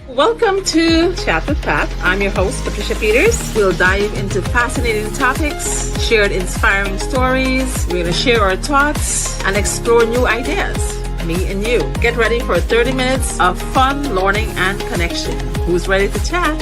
Welcome to Chat with Pat. I'm your host, Patricia Peters. We'll dive into fascinating topics, share inspiring stories, we're going to share our thoughts, and explore new ideas. Me and you. Get ready for 30 minutes of fun, learning, and connection. Who's ready to chat?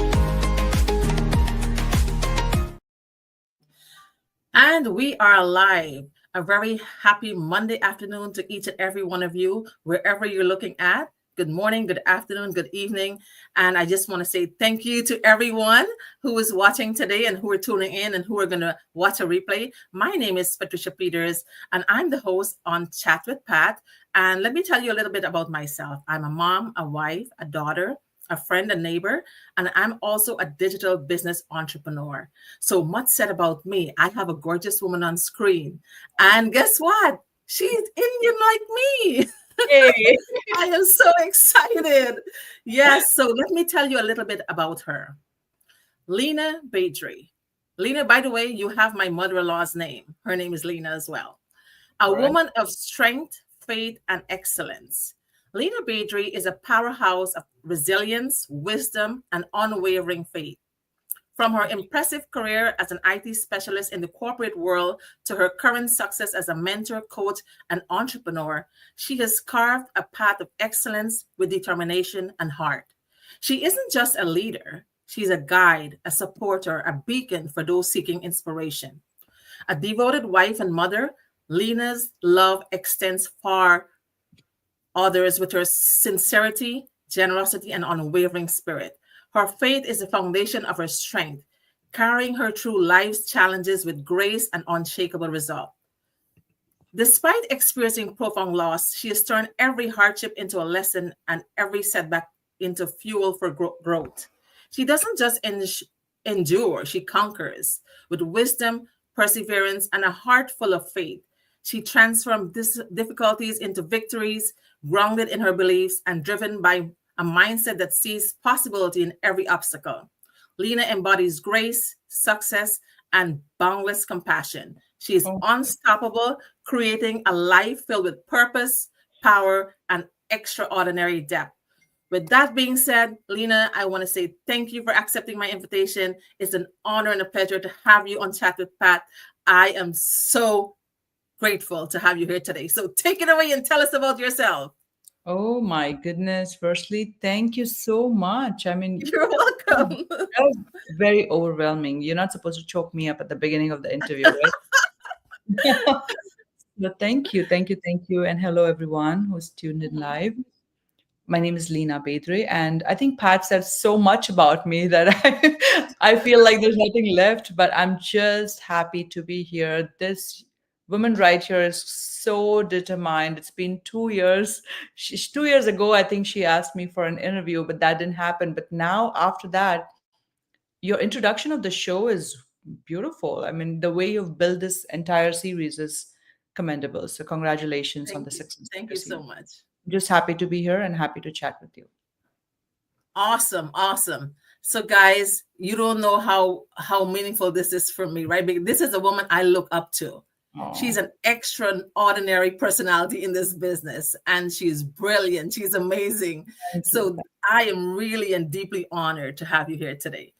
And we are live. A very happy Monday afternoon to each and every one of you, wherever you're looking at. Good morning, good afternoon, good evening. And I just want to say thank you to everyone who is watching today and who are tuning in and who are going to watch a replay. My name is Patricia Peters, and I'm the host on Chat with Pat. And let me tell you a little bit about myself. I'm a mom, a wife, a daughter, a friend, a neighbor, and I'm also a digital business entrepreneur. So much said about me. I have a gorgeous woman on screen. And guess what? She's Indian like me. Hey. I am so excited. Yes. So let me tell you a little bit about her. Lena Badri. Lena, by the way, you have my mother-in-law's name. Her name is Lena as well. A Right. woman of strength, faith, and excellence. Lena Badri is a powerhouse of resilience, wisdom, and unwavering faith. From her impressive career as an IT specialist in the corporate world to her current success as a mentor, coach, and entrepreneur, she has carved a path of excellence with determination and heart. She isn't just a leader, she's a guide, a supporter, a beacon for those seeking inspiration. A devoted wife and mother, Lena's love extends far others with her sincerity, generosity, and unwavering spirit. Her faith is the foundation of her strength, carrying her through life's challenges with grace and unshakable resolve. Despite experiencing profound loss, she has turned every hardship into a lesson and every setback into fuel for growth. She doesn't just endure, she conquers with wisdom, perseverance, and a heart full of faith. She transformed difficulties into victories, grounded in her beliefs and driven by a mindset that sees possibility in every obstacle. Lena embodies grace, success, and boundless compassion. She is Oh, unstoppable, creating a life filled with purpose, power, and extraordinary depth. With that being said, Lena, I want to say thank you for accepting my invitation. It's an honor and a pleasure to have you on Chat with Pat. I am so grateful to have you here today. So take it away and tell us about yourself. oh my goodness. Firstly, thank you so much. I mean, You're welcome. that was very overwhelming. You're not supposed to choke me up at the beginning of the interview, right? But thank you, thank you, thank you. And hello, everyone who's tuned in live. My name is Lena Bedre, and I think Pat said so much about me that I feel like there's nothing left, but I'm just happy to be here. This woman right here is so determined. It's been 2 years. 2 years ago, I think she asked me for an interview, but that didn't happen. But now, after that, your introduction of the show is beautiful. I mean, the way you've built this entire series is commendable. So, congratulations on Thank the you. success of Thank your you so series. much. Just happy to be here and happy to chat with you. Awesome, awesome. So guys, you don't know how meaningful this is for me, right? Because this is a woman I look up to. She's Oh, an extraordinary personality in this business and she's brilliant. She's amazing. thank you. So I am really and deeply honored to have you here today.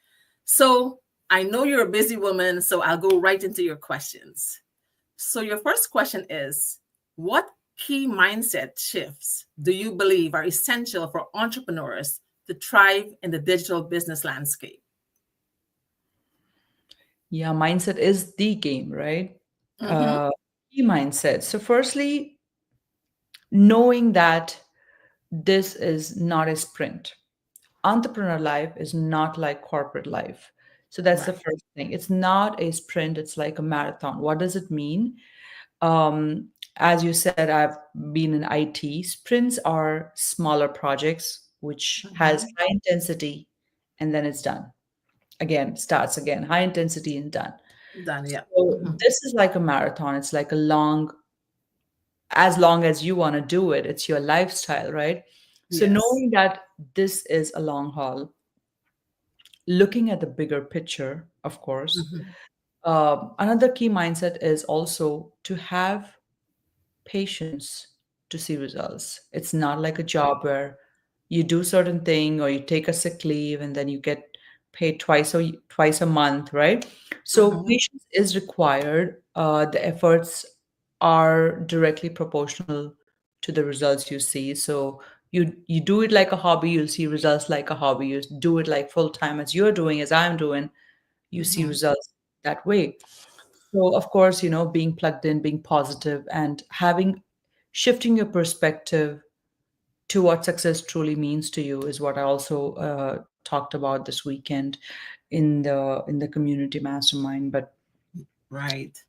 So I know you're a busy woman, so I'll go right into your questions. So, your first question is, what key mindset shifts do you believe are essential for entrepreneurs to thrive in the digital business landscape? Yeah, mindset is the game, right? Mm-hmm. Uh, Key mindset. So, firstly, knowing that this is not a sprint. Entrepreneur life is not like corporate life. So, that's the Right. first thing. It's not a sprint, it's like a marathon. What does it mean? Um, as you said, I've been in IT. Sprints are smaller projects which has Mm-hmm. high intensity and then it's done. Again, starts again, high intensity and done. Done. Yeah. So Mm-hmm. this is like a marathon. It's like a as long as you want to do it, it's your lifestyle, right? So Yes. knowing that this is a long haul, looking at the bigger picture, of course. Mm-hmm. Another key mindset is also to have patience to see results. It's not like a job where you do certain thing or you take a sick leave and then you get paid twice a month, right? So Mm-hmm. patience is required. The efforts are directly proportional to the results you see. So you do it like a hobby, you'll see results like a hobby. You do it like full time as you're doing, as I'm doing, you see Mm-hmm. results that way. So of course, being plugged in, being positive, and having shifting your perspective to what success truly means to you is what I also talked about this weekend in the community mastermind. But Right.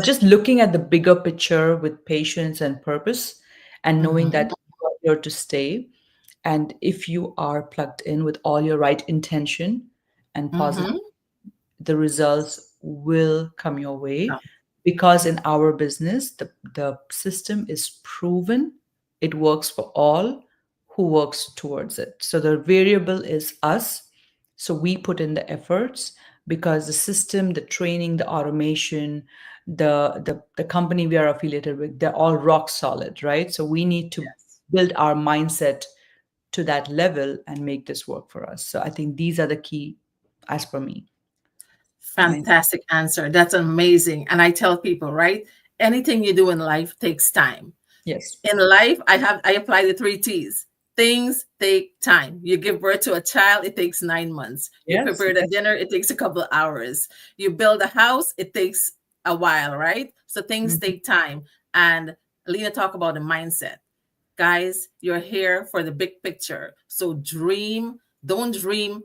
just looking at the bigger picture with patience and purpose, and knowing Mm-hmm. that you are here to stay, and if you are plugged in with all your right intention and positive, Mm-hmm. the results will come your way, because in our business the system is proven. It works for all who works towards it. So the variable is us. So we put in the efforts, because the system, the training, the automation, the company we are affiliated with, they're all rock solid, right? So we need to Yes. build our mindset to that level and make this work for us. So I think these are the key, as per me. Mindset. Fantastic answer. That's amazing. And I tell people, right? Anything you do in life takes time. Yes. In life, I apply the three T's. Things take time. You give birth to a child, it takes 9 months. You Yes. prepare the Yes. dinner, it takes a couple of hours. You build a house, it takes a while, right? So things Mhm. take time. And Lena talk about the mindset. Guys, you're here for the big picture. So dream, don't dream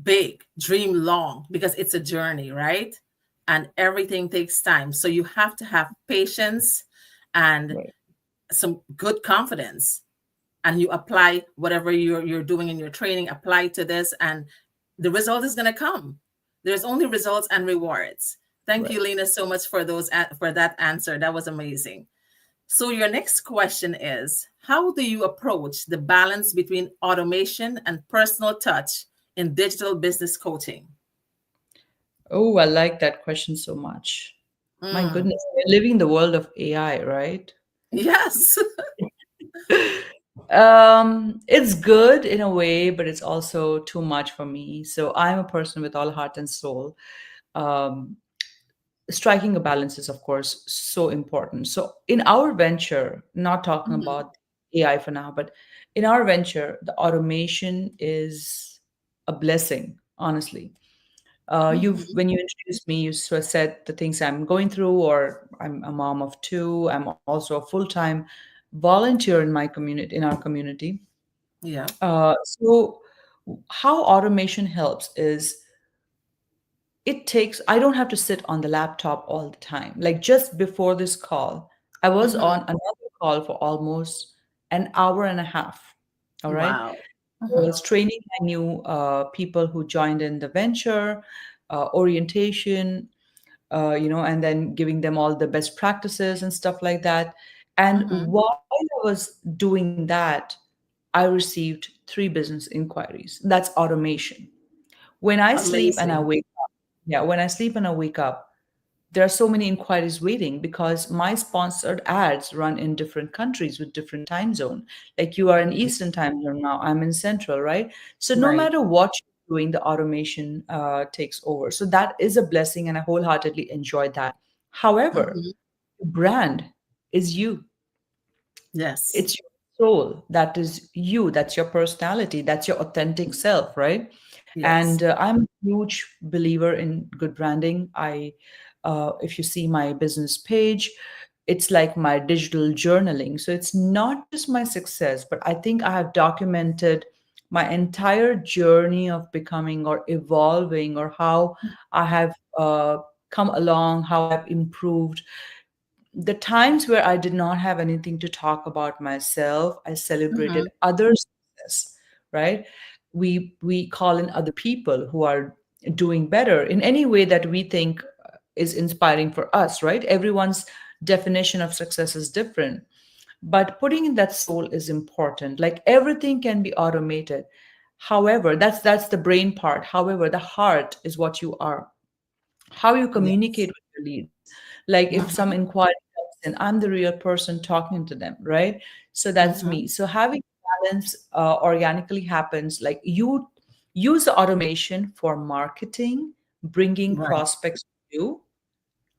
big, dream long, because it's a journey, right? And everything takes time. So you have to have patience and Right. some good confidence, and you apply whatever you're doing in your training, apply to this, and the result is going to come. There's only results and rewards. Thank Right. you, Lena, so much for for that answer. That was amazing. So your next question is, how do you approach the balance between automation and personal touch in digital business coaching? Oh, I like that question so much. My Mm, goodness, we're living in the world of AI, right? yes. It's good in a way, but it's also too much for me. So I'm a person with all heart and soul. Um, Striking a balance is, of course, so important. So in our venture, not talking Mhm, about AI for now, but in our venture, the automation is a blessing, honestly. You've mhm. When you introduced me, you sort of said the things I'm going through, or I'm a mom of two. I'm also a full-time volunteer in my community, in our community. Yeah. So how automation helps is, I don't have to sit on the laptop all the time. Like just before this call, I was Mhm. on another call for almost an hour and a half. All right. Wow. I Mhm, was training my new people who joined in the venture, orientation, and then giving them all the best practices and stuff like that. And mhm. while I was doing that, I received 3 business inquiries. That's automation. When I sleep and I Amazing. wake up, yeah, when I sleep and I wake up, there are so many inquiries waiting, because my sponsored ads run in different countries with different time zone. Like you are in Mhm. Eastern time zone now, I'm in Central, right? So no Right. matter what you're doing, the automation takes over. So that is a blessing, and I wholeheartedly enjoy that. However, Mhm. brand is you. Yes. It's your soul. That is you. That's your personality. That's your authentic self, right? And Yes. I'm a huge believer in good branding. If you see my business page, it's like my digital journaling. So it's not just my success, but I think I have documented my entire journey of becoming or evolving, or how I have come along, how I've improved. The times where I did not have anything to talk about myself, I celebrated Mhm. others' success, right? We call in other people who are doing better in any way that we think is inspiring for us, right? Everyone's definition of success is different. But putting in that soul is important. Like everything can be automated. However, that's the brain part. However, the heart is what you are, how you Yes. communicate with your leads. Like if some Mhm. inquiry comes in, I'm the real person talking to them, right? So that's Mhm. me. So having balance organically happens. Like you use the automation for marketing, bringing Right. prospects to you.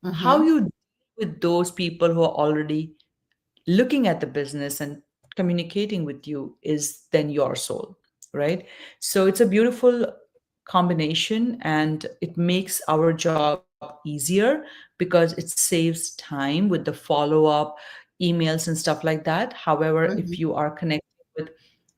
How Mm-hmm. you deal with those people who are already looking at the business and communicating with you is then your soul, right? So it's a beautiful combination, and it makes our job easier because it saves time with the follow up emails and stuff like that. However, if Mm-hmm. you are connecting with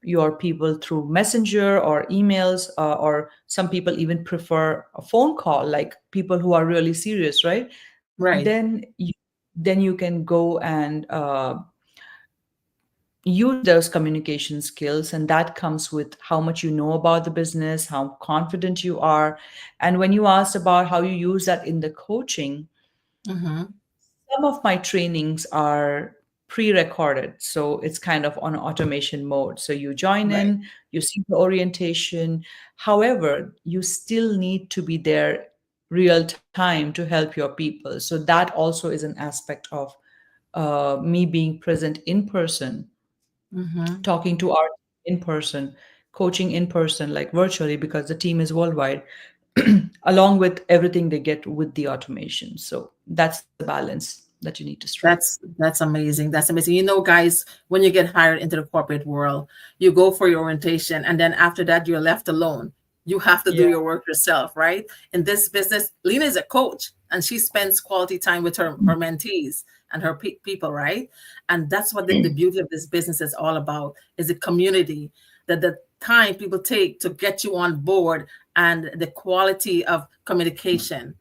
your people through messenger or emails, or some people even prefer a phone call, like people who are really serious, right? Right. Then you can go and use those communication skills, and that comes with how much you know about the business, how confident you are. And when you asked about how you use that in the coaching, Mm-hmm. some of my trainings are pre-recorded, so it's kind of on automation mode. So you join Right. in, you see the orientation. However, you still need to be there real time to help your people. So that also is an aspect of me being present in person, Mm-hmm. talking to our in person, coaching in person, like virtually, because the team is worldwide, along with everything they get with the automation. So that's the balance that you need to strike. That's amazing. That's amazing. You know, guys, when you get hired into the corporate world, you go for your orientation, and then after that, you're left alone. You have to do Yeah. your work yourself, right? In this business, Lena is a coach, and she spends quality time with her mentees and her people, right? And that's what the beauty of this business is all about: is the community, that the time people take to get you on board, and the quality of communication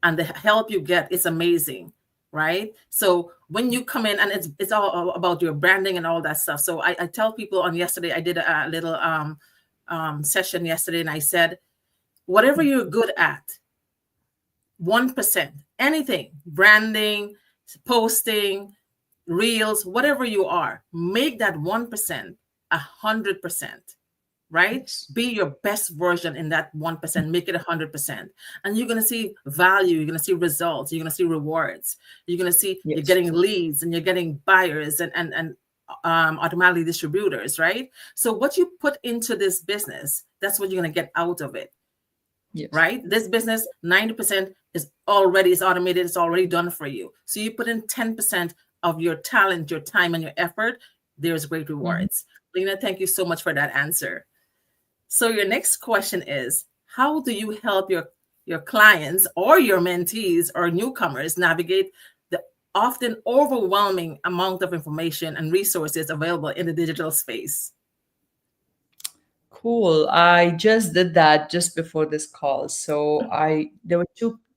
and the help you get is amazing, right? So when you come in, and it's all about your branding and all that stuff. So I tell people, on yesterday I did a little session yesterday, and I said, whatever you're good at, 1%, anything, branding, posting, reels, whatever you are, make that 1% 100%, right? Yes. Be your best version in that 1%, make it 100%. And you're going to see value, you're going to see results, you're going to see rewards, you're going to see you're Yes. getting leads, and you're getting buyers, and automatically distributors, right? So what you put into this business, that's what you're going to get out of it, Yes. right? This business, 90% is automated, it's already done for you. So you put in 10% of your talent, your time, and your effort, there's great Mhm. rewards. Lena, thank you so much for that answer. So your next question is, how do you help your clients or your mentees or newcomers navigate the often overwhelming amount of information and resources available in the digital space? Cool. I just did that just before this call. So I there were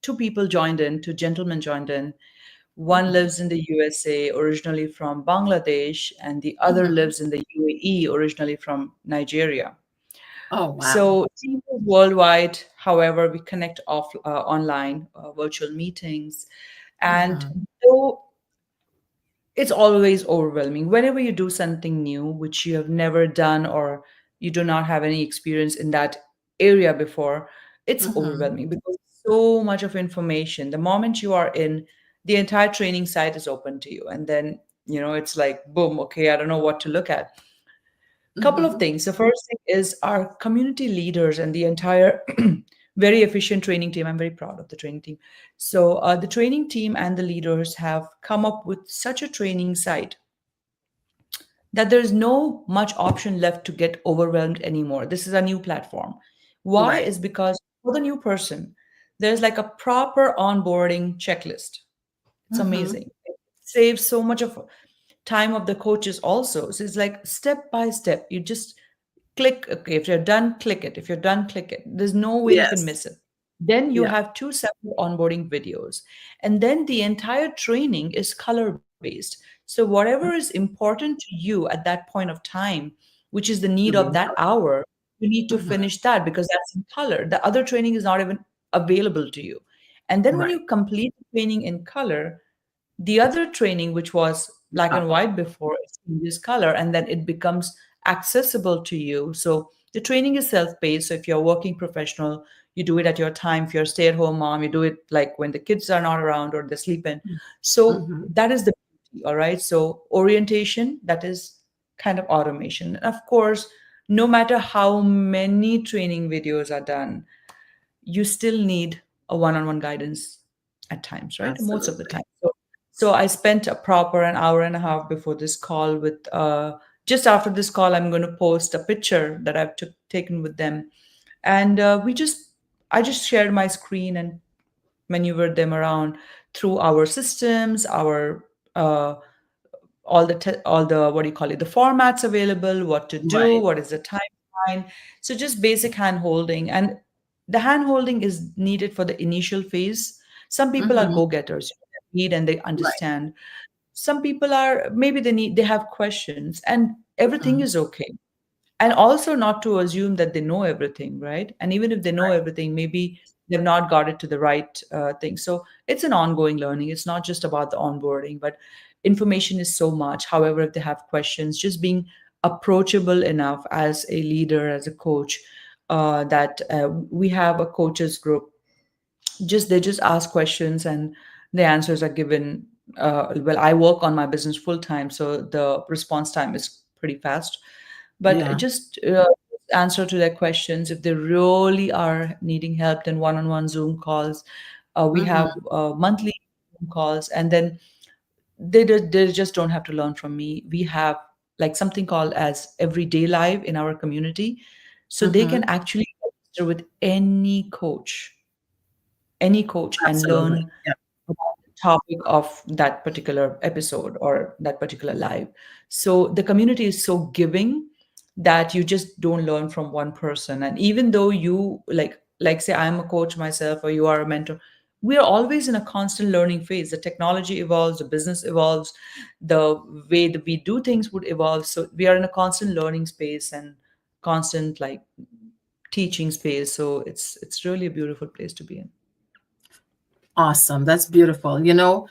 two people joined in, two gentlemen joined in. One Mhm. lives in the USA, originally from Bangladesh, and the other Mhm. lives in the UAE, originally from Nigeria. Oh, wow. So team is worldwide. However, we connect online, virtual meetings, and Mhm. though it's always overwhelming whenever you do something new which you have never done, or you do not have any experience in that area before. It's Mhm. overwhelming because so much of information. The moment you are in, the entire training site is open to you, and then it's like boom, okay, I don't know what to look at. Couple of Mhm. things. The first thing is our community leaders and the entire very efficient training team. I'm very proud of the training team. So the training team and the leaders have come up with such a training site that there's no much option left to get overwhelmed anymore. This is a new platform. Why? Right. Is because for the new person, there's like a proper onboarding checklist. It's Mhm. amazing. It saves so much of time of the coaches also. So it's like step by step. You just click, okay, if you're done, click it. If you're done, click it. There's no way you can Yes. miss it. Then you Yeah. have two separate onboarding videos. And then the entire training is color based. So whatever is important to you at that point of time, which is the need To of be in that color. hour, you need to Mhm. finish that because that's in color. The other training is not even available to you. And then when Right. you complete the training in color, the other training, which was black and Color. white before, it changes color, and then it becomes accessible to you. So the training is self-paced. So if you're a working professional, you do it at your time. If you're a stay-at-home mom, you do it like when the kids are not around or they're sleeping. So Mhm. that is the beauty, all right? So orientation, that is kind of automation. Of course, no matter how many training videos are done, you still need a one-on-one guidance at times, right? Most of the Absolutely. time. So I spent a proper an hour and a half before this call with just after this call, I'm going to post a picture that I've taken with them. And I just shared my screen and maneuvered them around through our systems, our uh, all the, what do you call it, the formats available, what to do, Right. what is the timeline. So just basic hand holding, and the hand holding is needed for the initial phase. Some people are Mm-hmm. go-getters, they read and they Right. understand. Some people are, maybe they have questions, and everything Mm-hmm. is okay. And also not to assume that they know everything, right? And even if they know Right. everything, maybe they've not got it to the right thing. So it's an ongoing learning. It's not just about the onboarding, but information is so much. However, if they have questions, just being approachable enough as a leader, as a coach, that we have a coaches group, just they just ask questions and the answers are given. Well, I work on my business full time, so the response time is pretty fast. But Yeah. just answer to their questions. If they really are needing help, then one-on-one Zoom calls. We have Mm-hmm. monthly Zoom calls, and then they just don't have to learn from me. We have like something called as everyday live in our community, so they can Mm-hmm. actually register with any coach and Absolutely. learn Yep. about the topic of that particular episode or that particular live. So the community is so giving that you just don't learn from one person. And even though you like say I'm a coach myself or you are a mentor, we are always in a constant learning phase. The technology evolves, the business evolves, the way that we do things would evolve. So we are in a constant learning space and constant like teaching space. So it's really a beautiful place to be in. Awesome. That's beautiful. You know,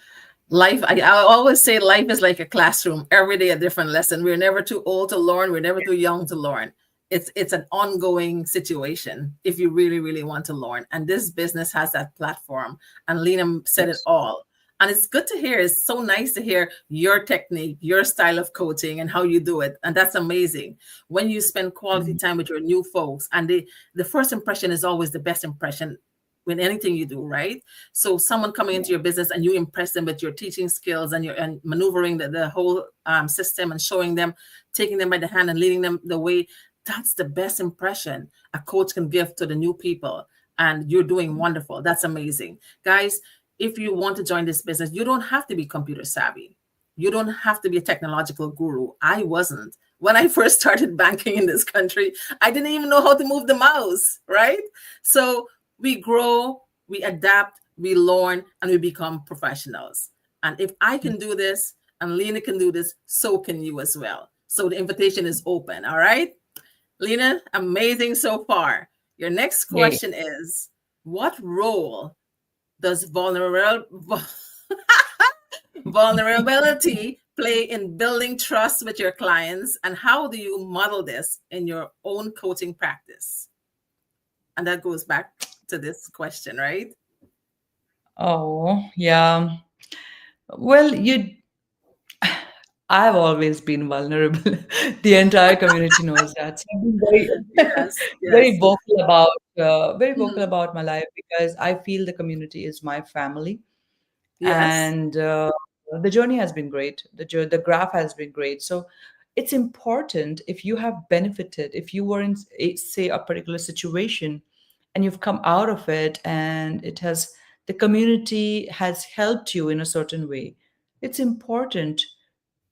life, I always say life is like a classroom. Every day a different lesson. We're never too old to learn. We're never too young to learn. It's an ongoing situation if you really, really want to learn. And this business has that platform. And Lena said it Yes. all. And it's good to hear. It's so nice to hear your technique, your style of coaching and how you do it. And that's amazing. When you spend quality Mhm. time with your new folks, and the first impression is always the best impression with anything you do, right? So someone coming into your business and you impress them with your teaching skills and your and maneuvering the whole system and showing them, taking them by the hand and leading them the way. That's the best impression a coach can give to the new people. And you're doing wonderful. That's amazing. Guys, if you want to join this business, you don't have to be computer savvy. You don't have to be a technological guru. I wasn't. When I first started banking in this country, I didn't even know how to move the mouse, right? So we grow, we adapt, we learn, and we become professionals. And if I can do this and Lena can do this, so can you as well. So the invitation is open. All right. Lena, amazing so far. Your next Yay. question is, what role does vulnerability play in building trust with your clients? And how do you model this in your own coaching practice? And that goes back to this question, right? Oh, yeah. Well, I've always been vulnerable. The entire community knows that. So I've been Yes, very yes. very vocal Mhm. about my life because I feel the community is my family, Yes, and the journey has been great. The graph has been great. So it's important if you have benefited, if you were in, say, a particular situation, and you've come out of it, and the community has helped you in a certain way. It's important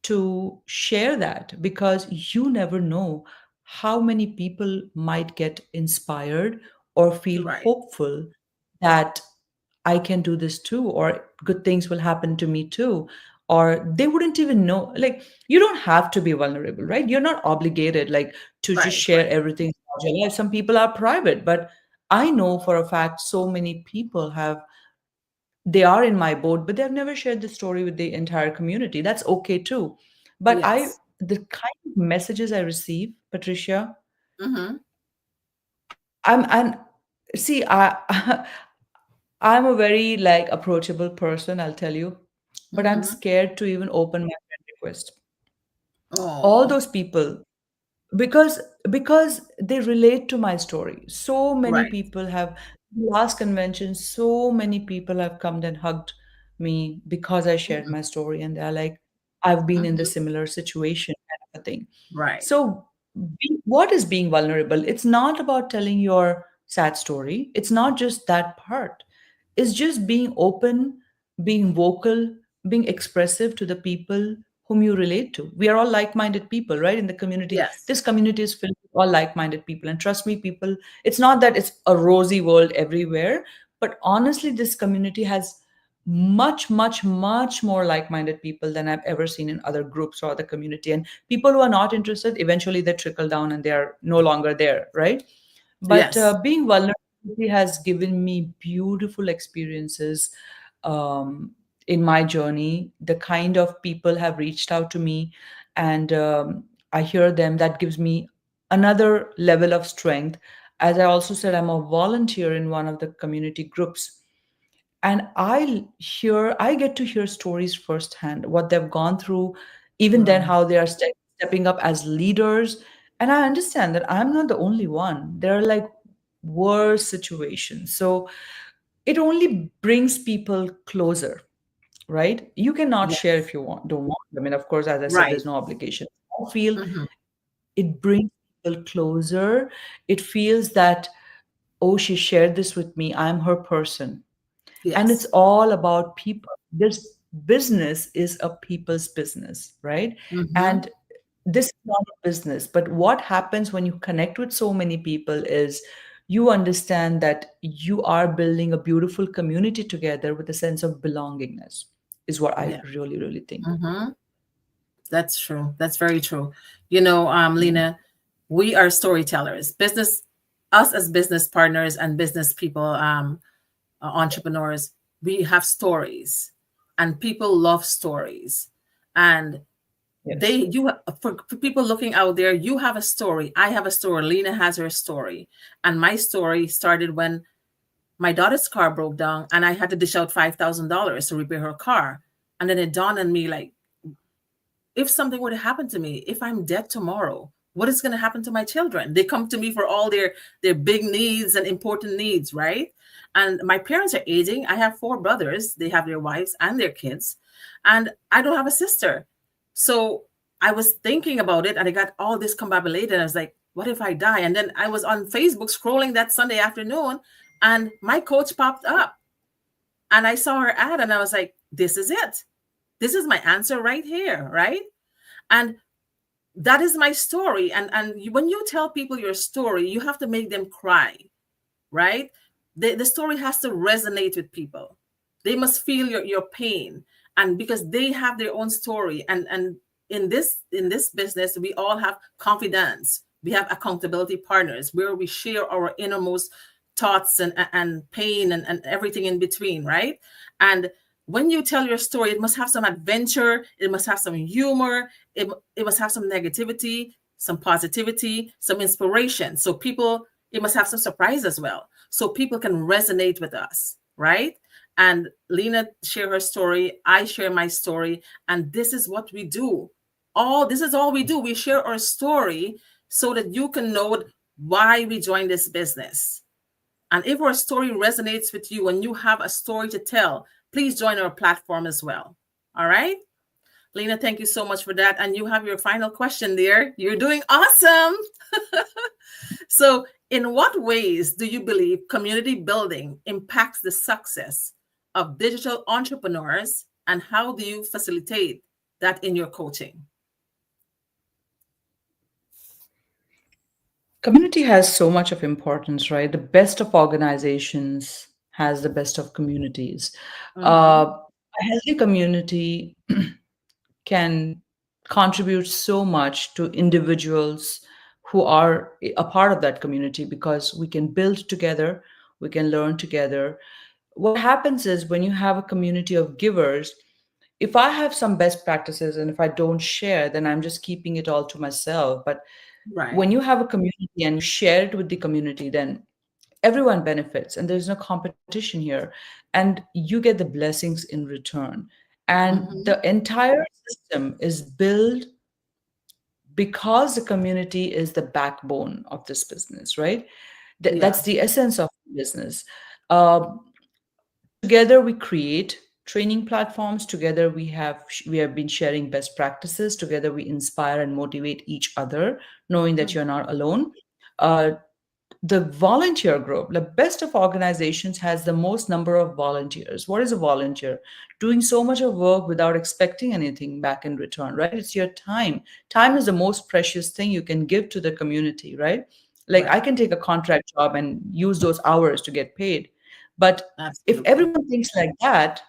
to share that because you never know how many people might get inspired or feel right. hopeful that I can do this too, or good things will happen to me too. Or they wouldn't even know. Like, you don't have to be vulnerable, right? You're not obligated, like, to just Right, share right. everything about your life. Some people are private, but I know for a fact so many people they are in my boat, but they've never shared the story with the entire community. That's okay too. But Yes. the kind of messages I receive, Patricia, Mm-hmm. and see, I'm a very like approachable person, I'll tell you, but I'm Mm-hmm. scared to even open my friend request All Oh, those people, because they relate to my story. So many right. people have, last convention, so many people have come and hugged me because I shared Mhm, my story, and they're like, I've been in the mhm, similar situation, kind of a thing. right. So what is being vulnerable? It's not about telling your sad story, it's not just that part. It's just being open, being vocal, being expressive to the people whom you relate to. We are all like-minded people, right? In the community, Yes. this community is filled with all like-minded people, and trust me, people, it's not that it's a rosy world everywhere, but honestly, this community has much, much, much more like-minded people than I've ever seen in other groups or other community. And people who are not interested, eventually they trickle down and they are no longer there, right? But Yes. being vulnerable has given me beautiful experiences um, in my journey. The kind of people have reached out to me, and I hear them. That gives me another level of strength. As I also said, I'm a volunteer in one of the community groups, and I get to hear stories firsthand, what they've gone through, even then Wow. how they are stepping up as leaders. And I understand that I'm not the only one. There are like worse situations, so it only brings people closer, right? You cannot share Yes. if you don't want. I mean, of course, as I said, Right. there's no obligation. I feel Hmm. it brings people closer. It feels that, oh, she shared this with me, I'm her person. And it's Yes. all about people. This business is a people's business, right? Hmm. And this is not a business, but what happens when you connect with so many people is you understand that you are building a beautiful community together with a sense of belongingness, is what I Yeah. really, really think. Hmm. That's true. That's very true. Yeah. Lena, we are storytellers. Us as business partners and business people, entrepreneurs, we have stories, and people love stories. And Yes. for people looking out there, you have a story. I have a story. Lena has her story, and my story started when my daughter's car broke down, and I had to dish out $5,000 to repair her car. And then it dawned on me, like, if something were to happen to me, if I'm dead tomorrow, what is going to happen to my children? They come to me for all their big needs and important needs, right? And my parents are aging. I have four brothers. They have their wives and their kids, and I don't have a sister. So I was thinking about it, and I got all this combobulated. And I was like, what if I die? And then I was on Facebook scrolling that Sunday afternoon, and my coach popped up, and I saw her ad, and I was like, this is it. This is my answer right here, right? And that is my story. When you tell people your story, you have to make them cry, right? The story has to resonate with people. They must feel your pain, and because they have their own story. And in this business, we all have confidence. We have accountability partners where we share our innermost thoughts and pain and everything in between, right? And when you tell your story, it must have some adventure, it must have some humor, it must have some negativity, some positivity, some inspiration. So people, it must have some surprise as well, so people can resonate with us, right? And Lena share her story, I share my story, and this is what we do. All this is all we do. We share our story so that you can know why we joined this business. And if our story resonates with you and you have a story to tell, please join our platform as well. All right? Lena, thank you so much for that. And you have your final question there. You're doing awesome. So, in what ways do you believe community building impacts the success of digital entrepreneurs, and how do you facilitate that in your coaching? Community has so much of importance, right? The best of organizations has the best of communities. Mm-hmm. A healthy community can contribute so much to individuals who are a part of that community, because we can build together, we can learn together. What happens is when you have a community of givers, if I have some best practices and if I don't share, then I'm just keeping it all to myself. But Right. when you have a community and you share it with the community, then everyone benefits and there's no competition here, and you get the blessings in return. And Mm-hmm. the entire system is built because the community is the backbone of this business, right? That's Yeah. the essence of business. Um, Together we create training platforms. Together we have been sharing best practices. Together we inspire and motivate each other, knowing that you're Mhm. not alone. Uh, the volunteer group, the best of organizations, has the most number of volunteers. What is a volunteer? Doing so much of work without expecting anything back in return, right? It's your time. Time is the most precious thing you can give to the community, right? Like, I Right. can take a contract job and use those hours to get paid, but if Absolutely. everyone thinks like that,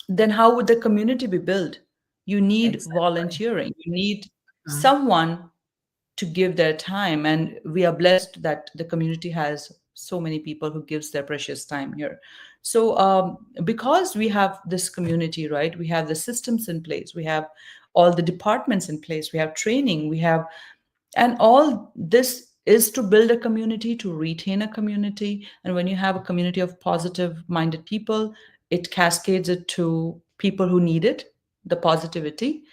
then how would the community be built? You need Exactly. volunteering, you need Mhm. someone to give their time, and we are blessed that the community has so many people who gives their precious time here. So because we have this community, right, we have the systems in place, we have all the departments in place, we have training, we have, and all this is to build a community, to retain a community. And when you have a community of positive minded people, it cascades it to people who need it, the positivity.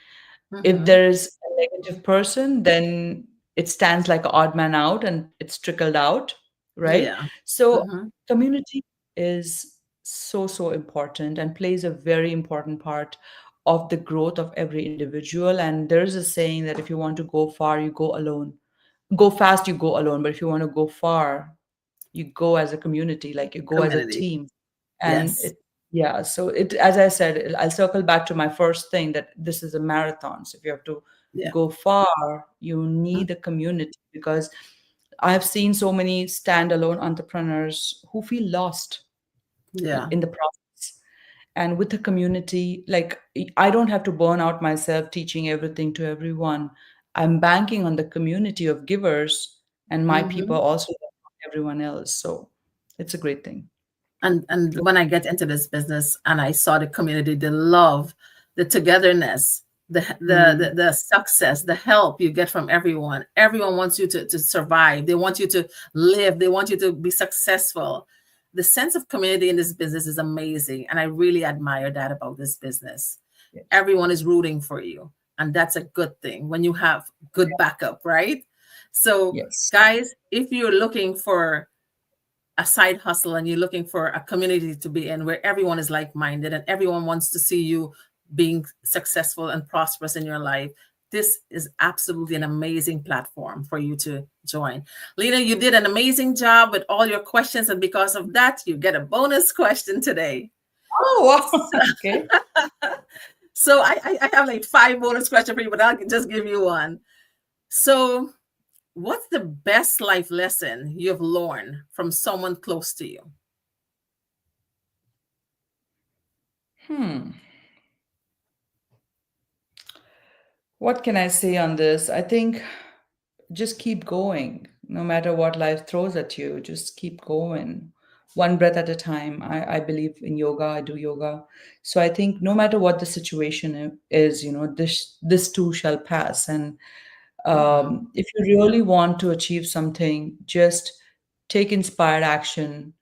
If Mhm. there is a negative person, then it stands like an odd man out and it's trickled out, right? Yeah. So Mhm. community is so important and plays a very important part of the growth of every individual. And there's a saying that if you want to go far, you go alone. Go fast, you go alone. But if you want to go far, you go as a community, like you go as a Community. team. And Yes. it, yeah, so it, as I said, I'll circle back to my first thing, that this is a marathon. So if you have to Yeah. go far, you Mhm. need a community, because I have seen so many standalone entrepreneurs who feel lost Yeah. in the process. And with the community, like, I don't have to burn out myself teaching everything to everyone. I'm banking on the community of givers, and my people Mhm. also love everyone else. So it's a great thing. And when I get into this business and I saw the community, the love, the togetherness, Mm, the success, the help you get from everyone. Everyone wants you to survive. They want you to live. They want you to be successful. The sense of community in this business is amazing. And I really admire that about this business. yes. Everyone is rooting for you. And that's a good thing when you have good backup, right? So, Yes. guys, if you're looking for a side hustle and you're looking for a community to be in where everyone is like-minded and everyone wants to see you being successful and prosperous in your life, this is absolutely an amazing platform for you to join. Lena, you did an amazing job with all your questions, and because of that you get a bonus question today. Oh, wow. Okay. So I have like five bonus questions for you, but I'll just give you one. So what's the best life lesson you've learned from someone close to you? Hmm. What can I say on this? I think just keep going. No matter what life throws at you, just keep going. One breath at a time. I believe in yoga. I do yoga. So I think no matter what the situation is, this too shall pass. And Mhm. if you really want to achieve something, just take inspired action,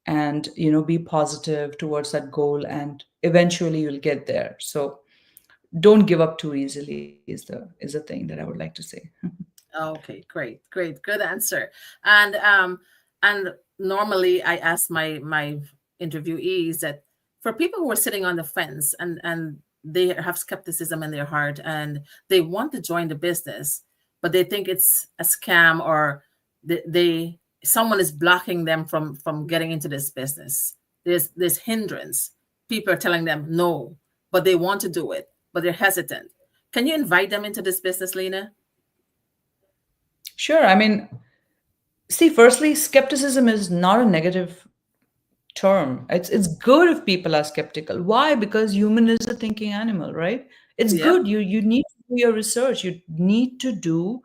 and be positive towards that goal, and eventually you'll get there. So don't give up too easily is the thing that I would like to say. Okay, great, great, good answer. And normally I ask my interviewees that for people who are sitting on the fence and they have skepticism in their heart and they want to join the business, but they think it's a scam, or they someone is blocking them from getting into this business. There's hindrance. People are telling them no, but they want to do it, but they're hesitant. Can you invite them into this business, Lena? Sure. I mean, see, firstly, skepticism is not a negative term. It's good if people are skeptical. Why? Because human is a thinking animal, right? It's Yep. good. You need to do your research. You need to do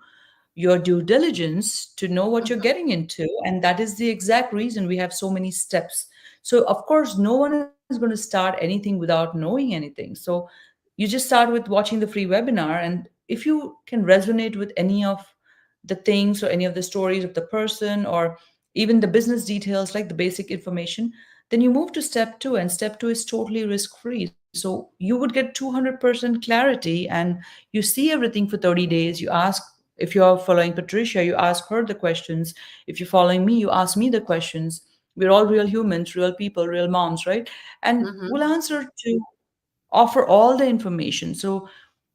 your due diligence to know what you're Mhm. getting into. And that is the exact reason we have so many steps. So, of course, no one is going to start anything without knowing anything. So, you just start with watching the free webinar. And if you can resonate with any of the things or any of the stories of the person, or even the business details, like the basic information, Then you move to step two, and step two is totally risk free. So you would get 200% clarity, and you see everything for 30 days. You ask, if you're following Patricia, you ask her the questions. If you're following me, you ask me the questions. We're all real humans, real people, real moms, right? And Mm-hmm. we'll answer to offer all the information. So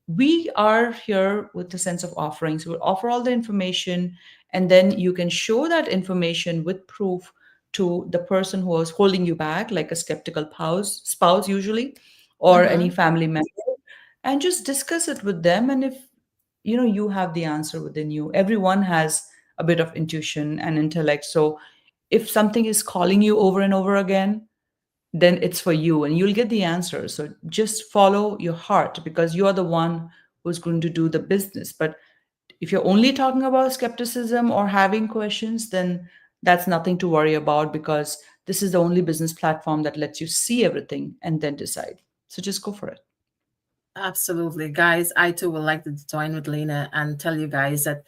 we are here with the sense of offering. So we'll offer all the information, and then you can show that information with proof to the person who was holding you back, like a skeptical spouse usually, or any Mm-hmm. family member, and just discuss it with them. And if you have the answer within you, everyone has a bit of intuition and intellect. So if something is calling you over and over again, then it's for you and you'll get the answer. So just follow your heart, because you are the one who's going to do the business. But if you're only talking about skepticism or having questions, then that's nothing to worry about, because this is the only business platform that lets you see everything and then decide. So just go for it. Absolutely. Guys, I too would like to join with Lena and tell you guys that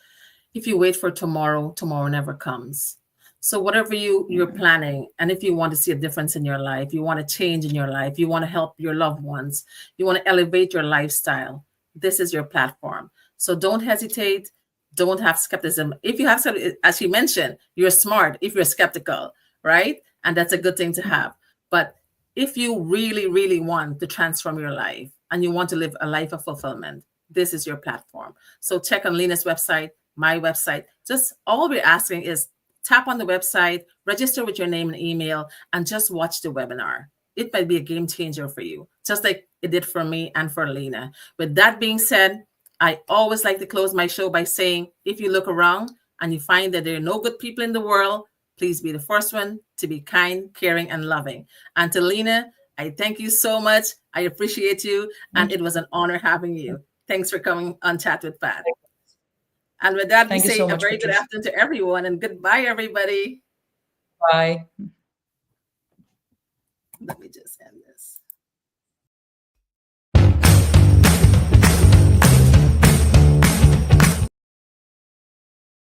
if you wait for tomorrow, tomorrow never comes. So whatever you're planning, and if you want to see a difference in your life, you want to change in your life, you want to help your loved ones, you want to elevate your lifestyle, this is your platform. So don't hesitate. Don't have skepticism. If you have, as you mentioned, you're smart if you're skeptical, right? And that's a good thing to have. But if you really, really want to transform your life and you want to live a life of fulfillment, this is your platform. So check on Lena's website, my website. Just all we're asking is tap on the website, register with your name and email, and just watch the webinar. It might be a game changer for you, just like it did for me and for Lena. With that being said, I always like to close my show by saying, if you look around and you find that there are no good people in the world, please be the first one to be kind, caring, and loving. And to Lena, I thank you so much. I appreciate you. And Thank it was an honor having you. you. Thanks for coming on Chat with Pat. And with that, we Thank you say so a much, very good Patricia. afternoon to everyone and goodbye, everybody. Bye. Let me just